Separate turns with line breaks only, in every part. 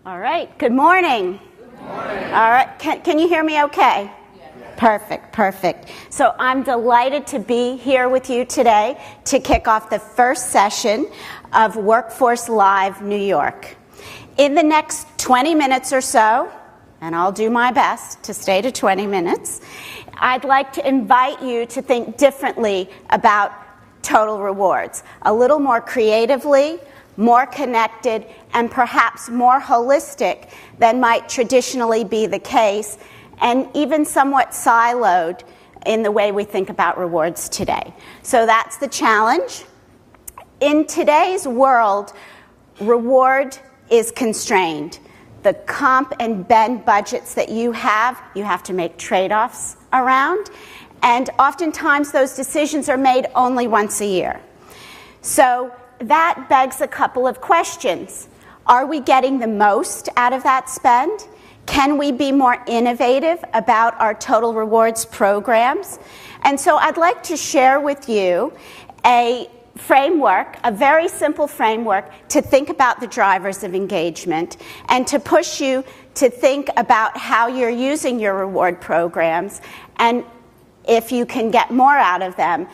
All right, good morning.
Good morning.
All right, can you hear me okay?
Yes.
Perfect. So I'm delighted to be here with you today to kick off the first session of Workforce Live New York. In the next 20 minutes or so, and I'll do my best to stay to 20 minutes, I'd like to invite you to think differently about total rewards, a little more creatively, more connected, and perhaps more holistic than might traditionally be the case, and even somewhat siloed in the way we think about rewards today. So that's the challenge. In today's world, reward is constrained. The comp and ben budgets that you have to make trade-offs around, and oftentimes those decisions are made only once a year. So that begs a couple of questions. Are we getting the most out of that spend? Can we be more innovative about our total rewards programs? And so I'd like to share with you a framework, a very simple framework to think about the drivers of engagement and to push you to think about how you're using your reward programs and if you can get more out of them.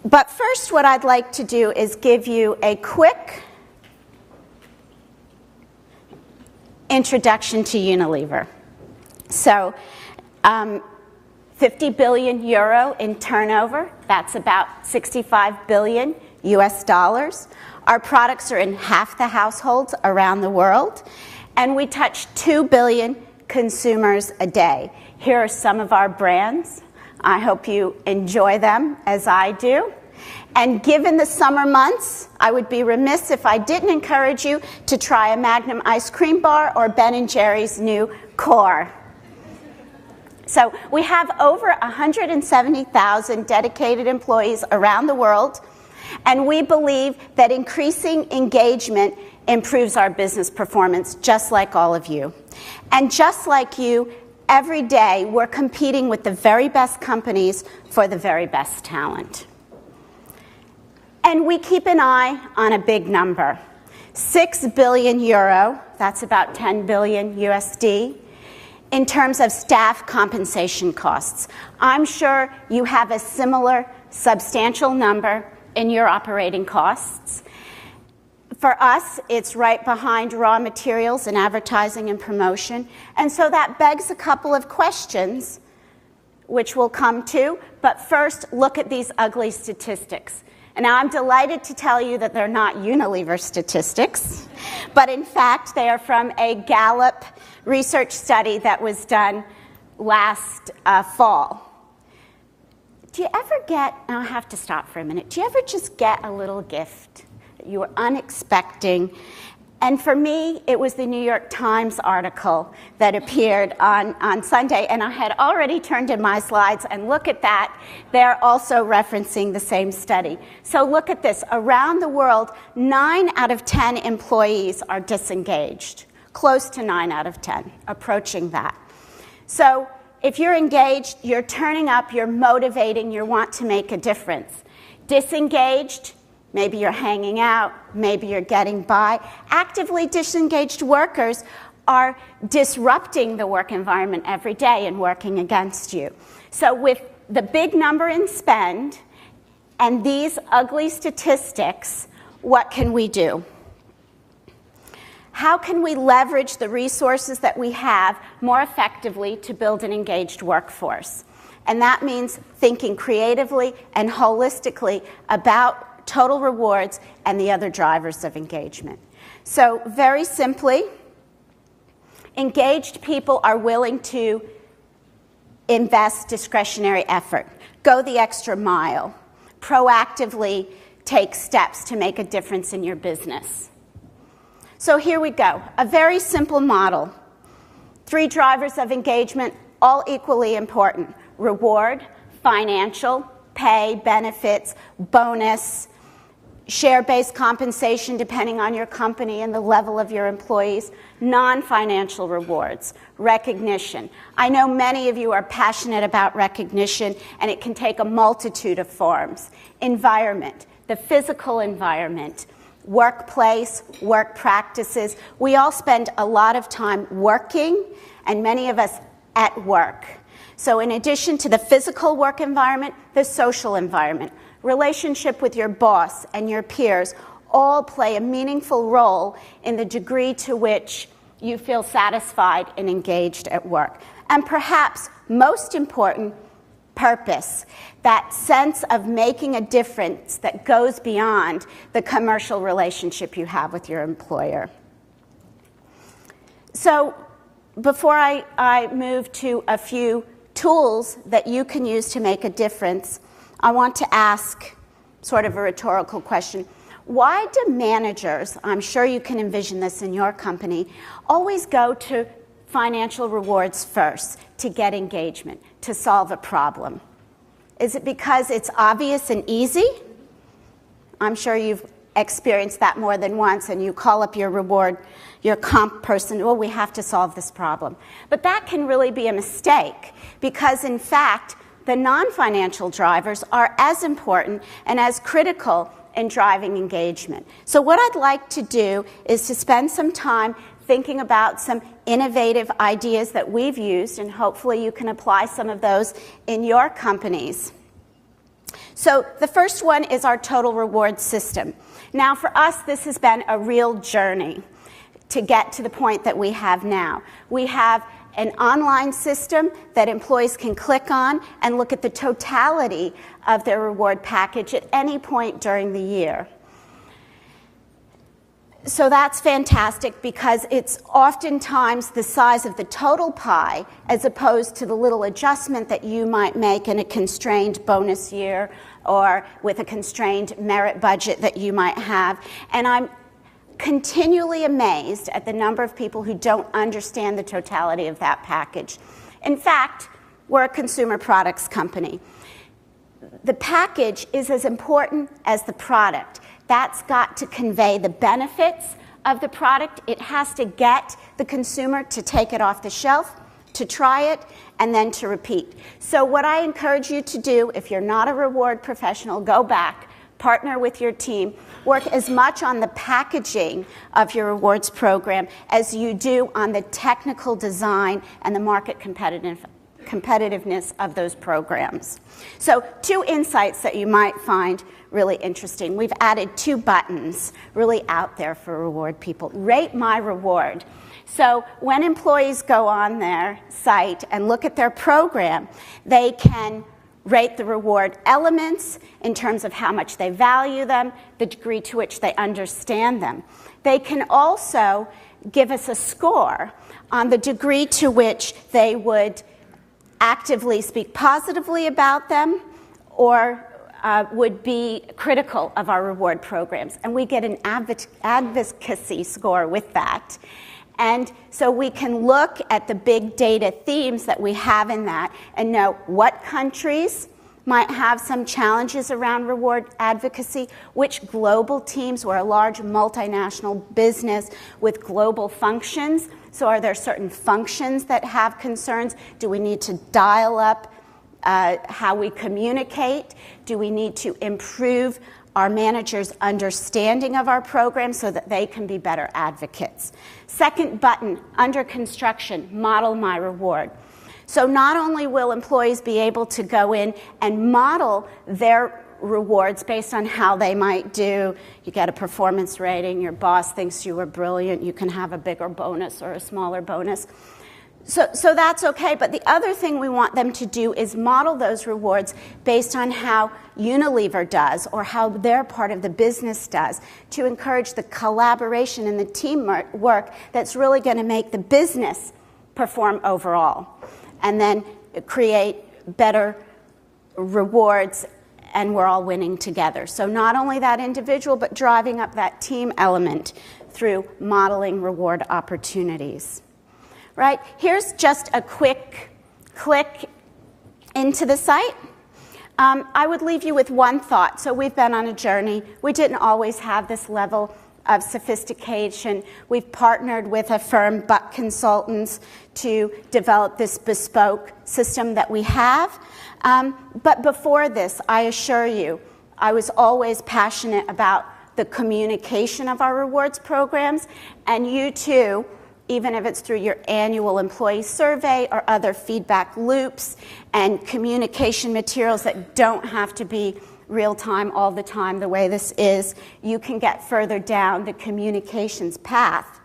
But first, what I'd like to do is give you a quick introduction to Unilever. So, 50 billion euro in turnover, that's about 65 billion US dollars. Our products are in half the households around the world, and we touch 2 billion consumers a day. Here are some of our brands. I hope you enjoy them as I do. And given the summer months, I would be remiss if I didn't encourage you to try a Magnum ice cream bar or Ben & Jerry's new Core. So we have over 170,000 dedicated employees around the world, and we believe that increasing engagement improves our business performance, just like all of you. And just like you, every day, we're competing with the very best companies for the very best talent. And we keep an eye on a big number. 6 billion euro, that's about 10 billion USD, in terms of staff compensation costs. I'm sure you have a similar substantial number in your operating costs. For us, it's right behind raw materials and advertising and promotion. And so that begs a couple of questions, which we'll come to. But first, look at these ugly statistics. And now I'm delighted to tell you that they're not Unilever statistics, but in fact, they are from a Gallup research study that was done last fall. Do you ever get, and I'll have to stop for a minute, do you ever just get a little gift that you were unexpecting? And for me, it was the New York Times article that appeared on Sunday, and I had already turned in my slides, and look at that. They're also referencing the same study. So look at this. Around the world, 9 out of 10 employees are disengaged, close to 9 out of 10, approaching that. So if you're engaged, you're turning up, you're motivating, you want to make a difference. Disengaged, maybe you're hanging out, maybe you're getting by. Actively disengaged workers are disrupting the work environment every day and working against you. So with the big number in spend and these ugly statistics, what can we do? How can we leverage the resources that we have more effectively to build an engaged workforce? And that means thinking creatively and holistically about total rewards and the other drivers of engagement. So very simply, engaged people are willing to invest discretionary effort, go the extra mile, proactively take steps to make a difference in your business. So here we go, a very simple model. 3 drivers of engagement, all equally important: reward, financial, pay, benefits, bonus, share-based compensation depending on your company and the level of your employees, non-financial rewards, recognition. I know many of you are passionate about recognition, and it can take a multitude of forms. Environment, the physical environment, workplace, work practices. We all spend a lot of time working, and many of us at work. So in addition to the physical work environment, the social environment, relationship with your boss and your peers all play a meaningful role in the degree to which you feel satisfied and engaged at work. And perhaps most important, purpose, that sense of making a difference that goes beyond the commercial relationship you have with your employer. So before I move to a few tools that you can use to make a difference, I want to ask sort of a rhetorical question. Why do managers, I'm sure you can envision this in your company, always go to financial rewards first to get engagement, to solve a problem? Is it because it's obvious and easy? I'm sure you've experienced that more than once, and you call up your reward, your comp person, well, we have to solve this problem. But that can really be a mistake, because in fact, the non-financial drivers are as important and as critical in driving engagement. So what I'd like to do is to spend some time thinking about some innovative ideas that we've used, and hopefully you can apply some of those in your companies. So the first one is our total reward system. Now for us, this has been a real journey to get to the point that we have now. We have an online system that employees can click on and look at the totality of their reward package at any point during the year. So that's fantastic, because it's oftentimes the size of the total pie as opposed to the little adjustment that you might make in a constrained bonus year or with a constrained merit budget that you might have. And I'm continually amazed at the number of people who don't understand the totality of that package. In fact, we're a consumer products company. The package is as important as the product. That's got to convey the benefits of the product. It has to get the consumer to take it off the shelf, to try it, and then to repeat. So what I encourage you to do, if you're not a reward professional, go back, partner with your team, work as much on the packaging of your rewards program as you do on the technical design and the market competitiveness of those programs. So 2 insights that you might find really interesting. We've added 2 buttons really out there for reward people. Rate my reward. So when employees go on their site and look at their program, they can rate the reward elements in terms of how much they value them, the degree to which they understand them. They can also give us a score on the degree to which they would actively speak positively about them or would be critical of our reward programs. And we get an advocacy score with that. And so we can look at the big data themes that we have in that and know what countries might have some challenges around reward advocacy, which global teams, we're a large multinational business with global functions. So are there certain functions that have concerns? Do we need to dial up how we communicate? Do we need to improve our managers' understanding of our program so that they can be better advocates? Second button, under construction, model my reward. So not only will employees be able to go in and model their rewards based on how they might do, you get a performance rating, your boss thinks you were brilliant, you can have a bigger bonus or a smaller bonus. So that's okay, but the other thing we want them to do is model those rewards based on how Unilever does or how their part of the business does, to encourage the collaboration and the teamwork that's really going to make the business perform overall, and then create better rewards, and we're all winning together. So not only that individual, but driving up that team element through modeling reward opportunities. Right? Here's just a quick click into the site. I would leave you with one thought. So we've been on a journey. We didn't always have this level of sophistication. We've partnered with a firm, Buck Consultants, to develop this bespoke system that we have. But before this, I assure you, I was always passionate about the communication of our rewards programs, and you too, even if it's through your annual employee survey or other feedback loops and communication materials that don't have to be real time all the time the way this is, you can get further down the communications path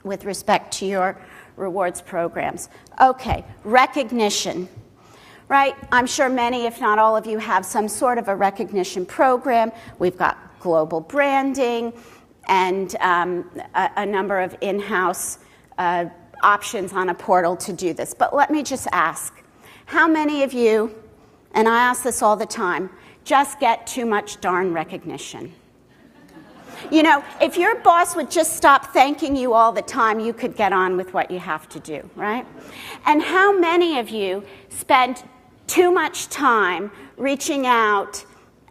with respect to your rewards programs. Okay, recognition, right? I'm sure many, if not all of you, have some sort of a recognition program. We've got global branding and a number of in-house options on a portal to do this. But let me just ask, how many of you, and I ask this all the time, just get too much darn recognition? You know, if your boss would just stop thanking you all the time, you could get on with what you have to do, right? And how many of you spend too much time reaching out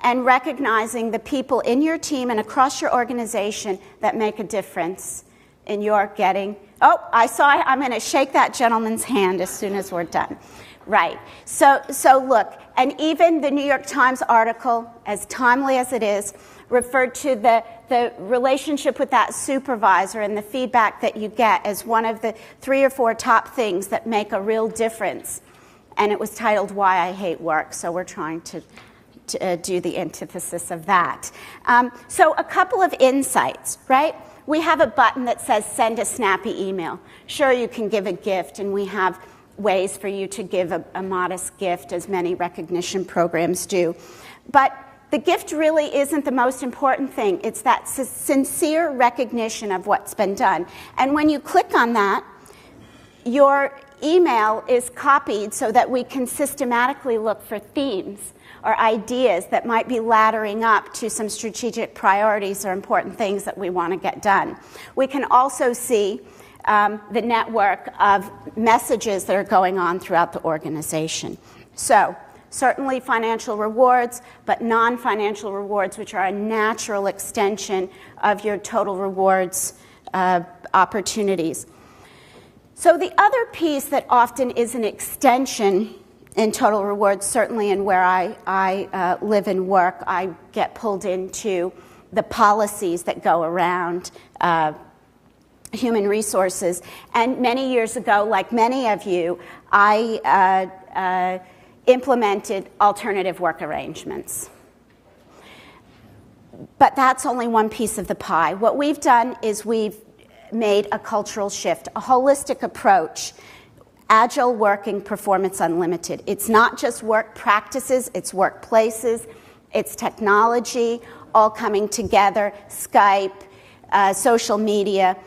and recognizing the people in your team and across your organization that make a difference in your getting? Oh, I'm going to shake that gentleman's hand as soon as we're done. Right. So look, and even the New York Times article, as timely as it is, referred to the relationship with that supervisor and the feedback that you get as one of the 3 or 4 top things that make a real difference. And it was titled Why I Hate Work, so we're trying to do the antithesis of that. So a couple of insights, right? We have a button that says send a snappy email. Sure, you can give a gift, and we have ways for you to give a modest gift, as many recognition programs do. But the gift really isn't the most important thing. It's that sincere recognition of what's been done. And when you click on that, your email is copied so that we can systematically look for themes or ideas that might be laddering up to some strategic priorities or important things that we want to get done. We can also see the network of messages that are going on throughout the organization. So, certainly financial rewards, but non-financial rewards, which are a natural extension of your total rewards opportunities. So the other piece that often is an extension in total rewards, certainly in where I live and work, I get pulled into the policies that go around human resources. And many years ago, like many of you, I implemented alternative work arrangements. But that's only one piece of the pie. What we've done is we've made a cultural shift, a holistic approach, agile working, performance unlimited. It's not just work practices, it's workplaces, it's technology, all coming together, Skype, social media,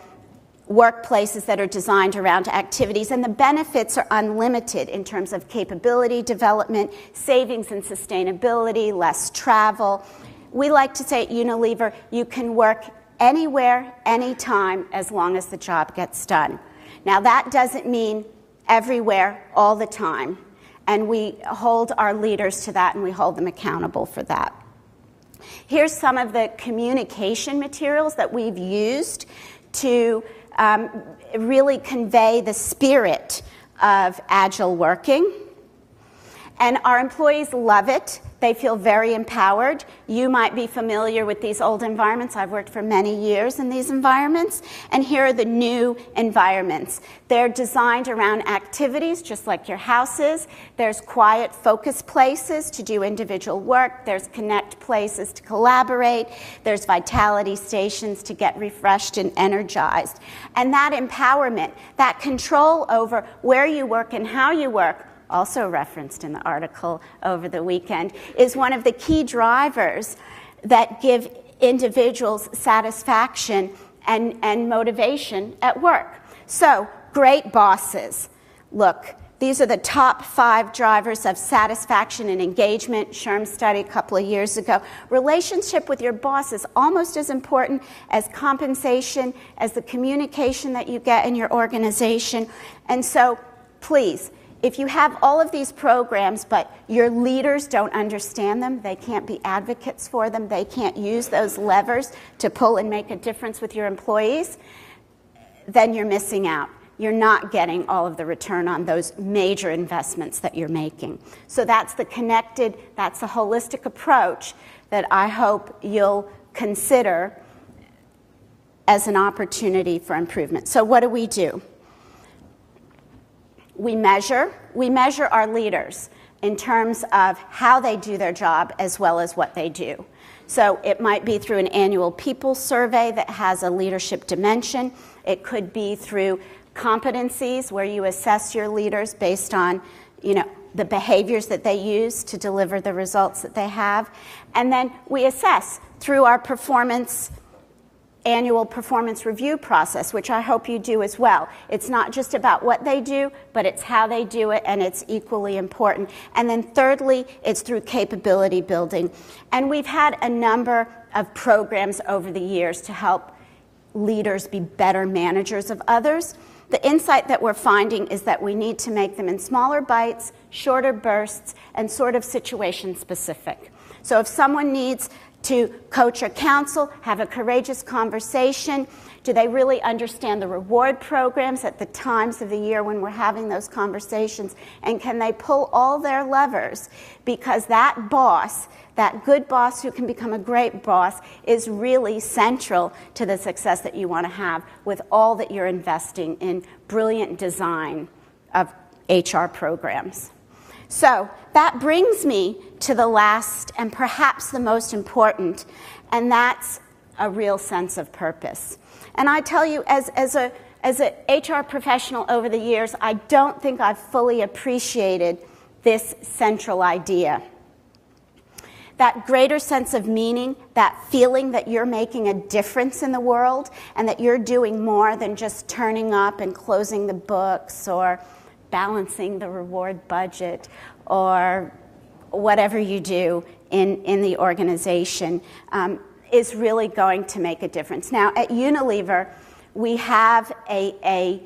workplaces that are designed around activities, and the benefits are unlimited in terms of capability development, savings and sustainability, less travel. We like to say at Unilever, you can work anywhere, anytime, as long as the job gets done. Now that doesn't mean everywhere, all the time, and we hold our leaders to that and we hold them accountable for that. Here's some of the communication materials that we've used to really convey the spirit of agile working. And our employees love it. They feel very empowered. You might be familiar with these old environments. I've worked for many years in these environments. And here are the new environments. They're designed around activities, just like your house is. There's quiet focus places to do individual work. There's connect places to collaborate. There's vitality stations to get refreshed and energized. And that empowerment, that control over where you work and how you work, also referenced in the article over the weekend, is one of the key drivers that give individuals satisfaction and motivation at work. So, great bosses. Look, these are the top 5 drivers of satisfaction and engagement. SHRM study a couple of years ago. Relationship with your boss is almost as important as compensation, as the communication that you get in your organization. And so, please, if you have all of these programs, but your leaders don't understand them, they can't be advocates for them, they can't use those levers to pull and make a difference with your employees, then you're missing out. You're not getting all of the return on those major investments that you're making. So that's the connected, that's the holistic approach that I hope you'll consider as an opportunity for improvement. So what do? We measure our leaders in terms of how they do their job as well as what they do. So it might be through an annual people survey that has a leadership dimension. It could be through competencies where you assess your leaders based on, the behaviors that they use to deliver the results that they have. And then we assess through our annual performance review process, which I hope you do as well. It's not just about what they do, but it's how they do it, and it's equally important. And then thirdly, it's through capability building. And we've had a number of programs over the years to help leaders be better managers of others. The insight that we're finding is that we need to make them in smaller bites, shorter bursts, and sort of situation specific. So if someone needs to coach or counsel, have a courageous conversation, do they really understand the reward programs at the times of the year when we're having those conversations? And can they pull all their levers? Because that boss, that good boss who can become a great boss, is really central to the success that you want to have with all that you're investing in brilliant design of HR programs. So that brings me to the last and perhaps the most important, and that's a real sense of purpose. And I tell you, as an HR professional over the years, I don't think I've fully appreciated this central idea. That greater sense of meaning, that feeling that you're making a difference in the world and that you're doing more than just turning up and closing the books or balancing the reward budget or whatever you do in the organization, is really going to make a difference. Now, at Unilever, we have a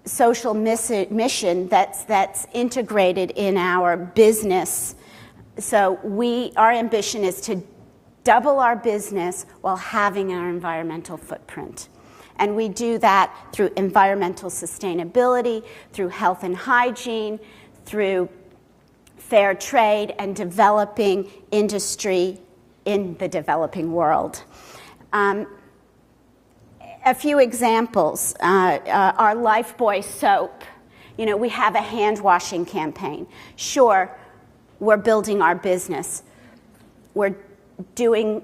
social mission that's integrated in our business. So our ambition is to double our business while having our environmental footprint. And we do that through environmental sustainability, through health and hygiene, through fair trade, and developing industry in the developing world. A few examples. Our Lifebuoy soap. We have a hand washing campaign. Sure, we're building our business. We're doing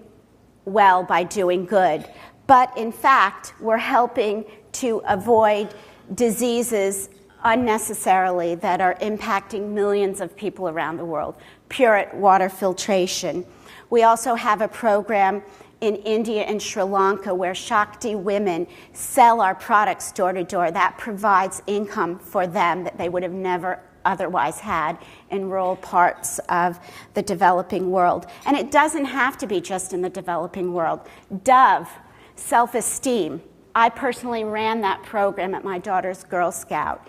well by doing good. But in fact, we're helping to avoid diseases unnecessarily that are impacting millions of people around the world. Pureit water filtration. We also have a program in India and Sri Lanka where Shakti women sell our products door to door. That provides income for them that they would have never otherwise had in rural parts of the developing world. And it doesn't have to be just in the developing world. Dove, self-esteem. I personally ran that program at my daughter's Girl Scout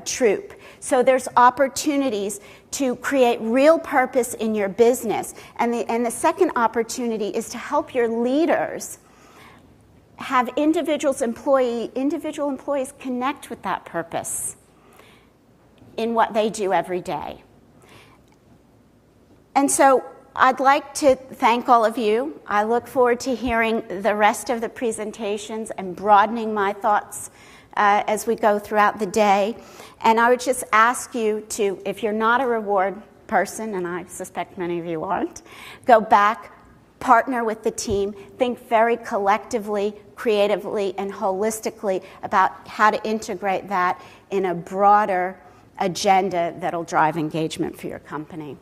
troop. So there's opportunities to create real purpose in your business. And the second opportunity is to help your leaders have individual employees connect with that purpose in what they do every day. And so I'd like to thank all of you. I look forward to hearing the rest of the presentations and broadening my thoughts as we go throughout the day. And I would just ask you to, if you're not a reward person, and I suspect many of you aren't, go back, partner with the team, think very collectively, creatively, and holistically about how to integrate that in a broader agenda that'll drive engagement for your company.